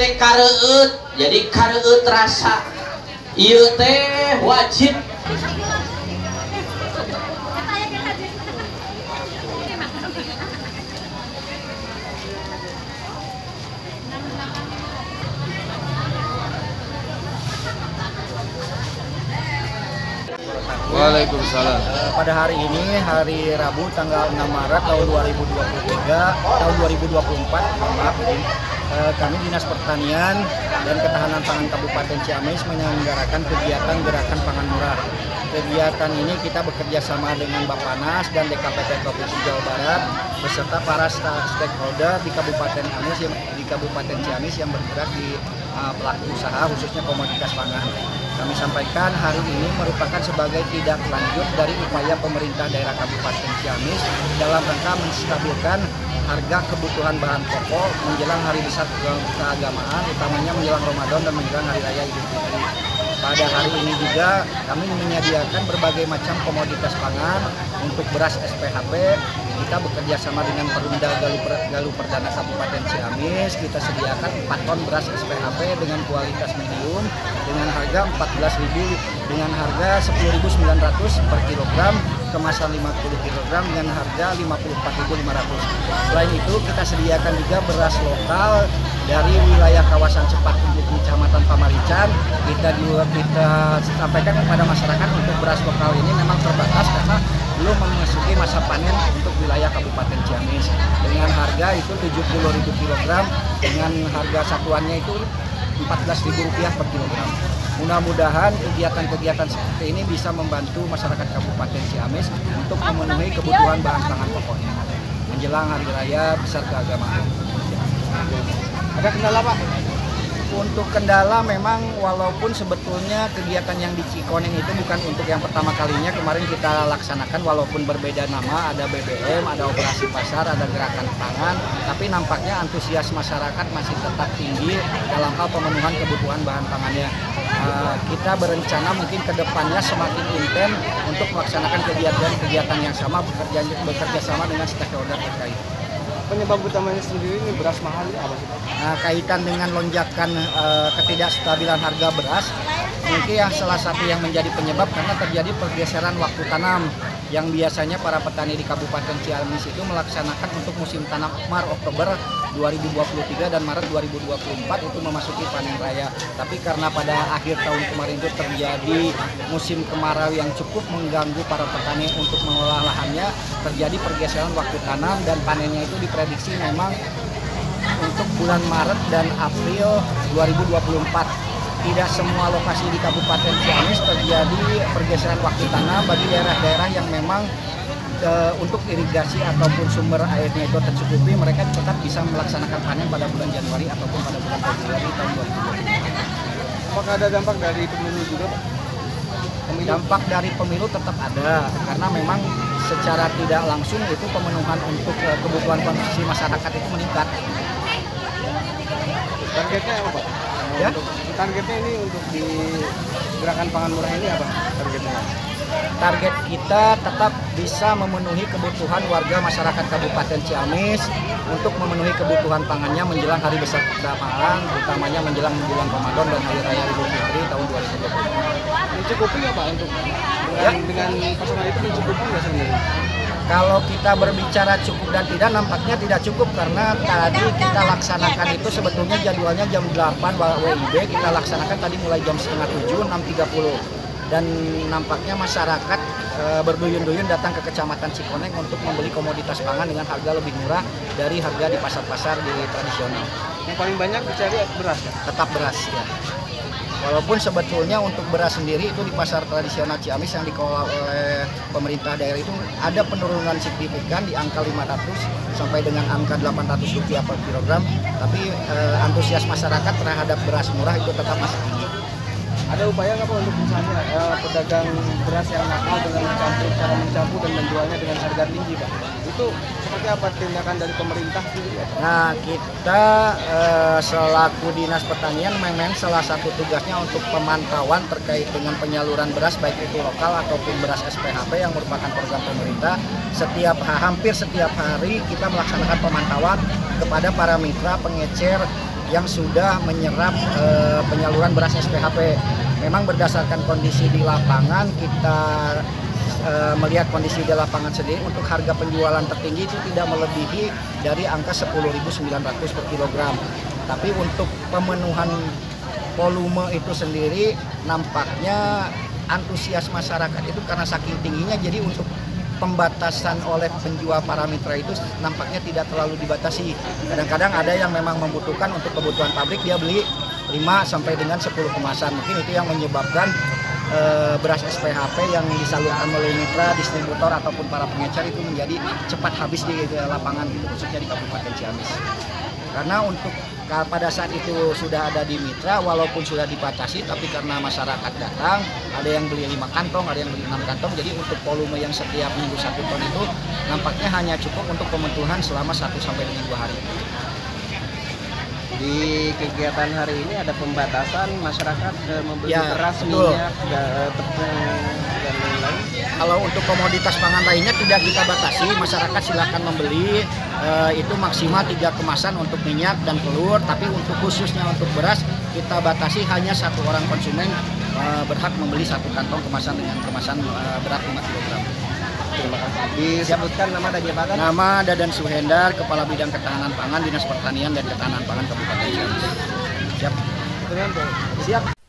teh kareueut, jadi kareueut rasa. Ieu teh wajib. Waalaikumsalam. Pada hari ini, hari Rabu tanggal 6 Maret tahun 2024, maaf ini, kami Dinas Pertanian dan Ketahanan Pangan Kabupaten Ciamis menyelenggarakan kegiatan Gerakan Pangan Murah. Kegiatan ini kita bekerja sama dengan Bappenas dan DKPP Provinsi Jawa Barat beserta para stakeholder di Kabupaten Ciamis yang bergerak di pelaku usaha khususnya komoditas pangan. Kami sampaikan hari ini merupakan sebagai tindak lanjut dari upaya pemerintah daerah Kabupaten Ciamis dalam rangka menstabilkan harga kebutuhan bahan pokok menjelang hari besar keagamaan, utamanya menjelang Ramadan dan menjelang Hari Raya Idul Fitri. Pada hari ini juga kami menyediakan berbagai macam komoditas pangan. Untuk beras SPHP kita bekerja sama dengan Perumda Galuh Perdana Kabupaten Ciamis. Kita sediakan 4 ton beras SPHP dengan kualitas medium dengan harga 14.000 dengan harga 10.900 per kilogram, kemasan 50 kg dengan harga 54.500. Selain itu kita sediakan juga beras lokal dari wilayah kawasan Cepat Kumpul Kecamatan Pamarican. Kita sampaikan kepada masyarakat untuk beras lokal ini memang terbatas karena belum memasuki masa panen untuk wilayah Kabupaten Ciamis. Dengan harga itu 70.000 kg dengan harga satuannya itu Rp14.000 per kilogram. Mudah-mudahan kegiatan-kegiatan seperti ini bisa membantu masyarakat Kabupaten Ciamis untuk memenuhi kebutuhan bahan pangan pokoknya menjelang Hari Raya Besar Keagamaan. Ada kendala Pak? Untuk kendala memang walaupun sebetulnya kegiatan yang di Cikoneng itu bukan untuk yang pertama kalinya kemarin kita laksanakan, walaupun berbeda nama, ada BBM, ada operasi pasar, ada gerakan pangan, tapi nampaknya antusias masyarakat masih tetap tinggi dalam hal pemenuhan kebutuhan bahan pangannya. Kita berencana mungkin ke depannya semakin intens untuk melaksanakan kegiatan-kegiatan yang sama, bekerja sama dengan stakeholder terkait. Penyebab utamanya sendiri ini beras mahal ini apa sih? Kaitan dengan lonjakan ketidakstabilan harga beras, mungkin yang salah satu yang menjadi penyebab karena terjadi pergeseran waktu tanam yang biasanya para petani di Kabupaten Ciamis itu melaksanakan untuk musim tanam Maret Oktober 2023 dan Maret 2024 itu memasuki panen raya. Tapi karena pada akhir tahun kemarin itu terjadi musim kemarau yang cukup mengganggu para petani untuk mengolah lahannya, terjadi pergeseran waktu tanam dan panennya itu diprediksi memang untuk bulan Maret dan April 2024. Tidak semua lokasi di Kabupaten Ciamis terjadi pergeseran waktu tanam. Bagi daerah-daerah yang memang untuk irigasi ataupun sumber airnya itu tercukupi, mereka tetap bisa melaksanakan panen pada bulan Januari ataupun pada bulan Februari tahun 2024. Apakah ada dampak dari pemilu juga Pak? Dampak dari pemilu tetap ada, karena memang secara tidak langsung itu pemenuhan untuk kebutuhan konsumsi masyarakat itu meningkat. Targetnya apa Pak? Ya? Targetnya ini untuk di gerakan pangan murah ini apa targetnya? Target kita tetap bisa memenuhi kebutuhan warga masyarakat Kabupaten Ciamis untuk memenuhi kebutuhan pangannya menjelang hari besar keagamaan, utamanya menjelang bulan Ramadan dan Hari Raya Idul Fitri tahun 2024. Mencukupi nggak Pak untuk dengan personal itu mencukupi nggak sebenarnya? Kalau kita berbicara cukup dan tidak, nampaknya tidak cukup karena tadi kita laksanakan itu sebetulnya jadwalnya jam 8 WIB, kita laksanakan tadi mulai jam setengah 7, 6.30. Dan nampaknya masyarakat berduyun-duyun datang ke Kecamatan Cikoneng untuk membeli komoditas pangan dengan harga lebih murah dari harga di pasar-pasar di tradisional. Yang paling banyak dicari beras ya? Tetap beras ya. Walaupun sebetulnya untuk beras sendiri itu di pasar tradisional Ciamis yang dikelola oleh pemerintah daerah itu ada penurunan signifikan di angka 500 sampai dengan angka Rp800 per kilogram. Tapi antusias masyarakat terhadap beras murah itu tetap masih tinggi. Ada upaya nggak Pak untuk misalnya pedagang beras yang nakal dengan cara mencampur dan menjualnya dengan harga tinggi Pak? Itu seperti apa tindakan dari pemerintah sendiri? Nah, kita selaku Dinas Pertanian memang salah satu tugasnya untuk pemantauan terkait dengan penyaluran beras baik itu lokal ataupun beras SPHP yang merupakan program pemerintah. Hampir setiap hari kita melaksanakan pemantauan kepada para mitra pengecer yang sudah menyerap penyaluran beras SPHP. Memang berdasarkan kondisi di lapangan, kita melihat kondisi di lapangan sendiri, untuk harga penjualan tertinggi itu tidak melebihi dari angka 10.900 per kilogram. Tapi untuk pemenuhan volume itu sendiri nampaknya antusias masyarakat itu karena saking tingginya, jadi untuk pembatasan oleh penjual para mitra itu nampaknya tidak terlalu dibatasi. Kadang-kadang ada yang memang membutuhkan untuk kebutuhan pabrik, dia beli 5 sampai dengan 10 kemasan. Mungkin itu yang menyebabkan beras SPHP yang disalurkan oleh mitra, distributor ataupun para pengecer itu menjadi cepat habis di lapangan gitu, khususnya di Kabupaten Ciamis. Karena untuk pada saat itu sudah ada di mitra, walaupun sudah dibatasi, tapi karena masyarakat datang, ada yang beli 5 kantong, ada yang beli 6 kantong, jadi untuk volume yang setiap minggu 1 ton itu nampaknya hanya cukup untuk pemenuhan selama 1 sampai dengan 2 hari. Di kegiatan hari ini ada pembatasan masyarakat membeli Ya, beras, betul. minyak, tepung, dan lain-lain. Kalau untuk komoditas pangan lainnya tidak kita batasi, masyarakat silakan membeli itu maksimal 3 kemasan untuk minyak dan telur. Tapi untuk khususnya untuk beras kita batasi hanya 1 orang konsumen berhak membeli 1 kantong kemasan dengan kemasan berat 5 kg. Terima kasih. Disebutkan nama dan jabatan. Nama Dadan Suhendar, Kepala Bidang Ketahanan Pangan, Dinas Pertanian dan Ketahanan Pangan Kabupaten Ciamis. Siap. Siap.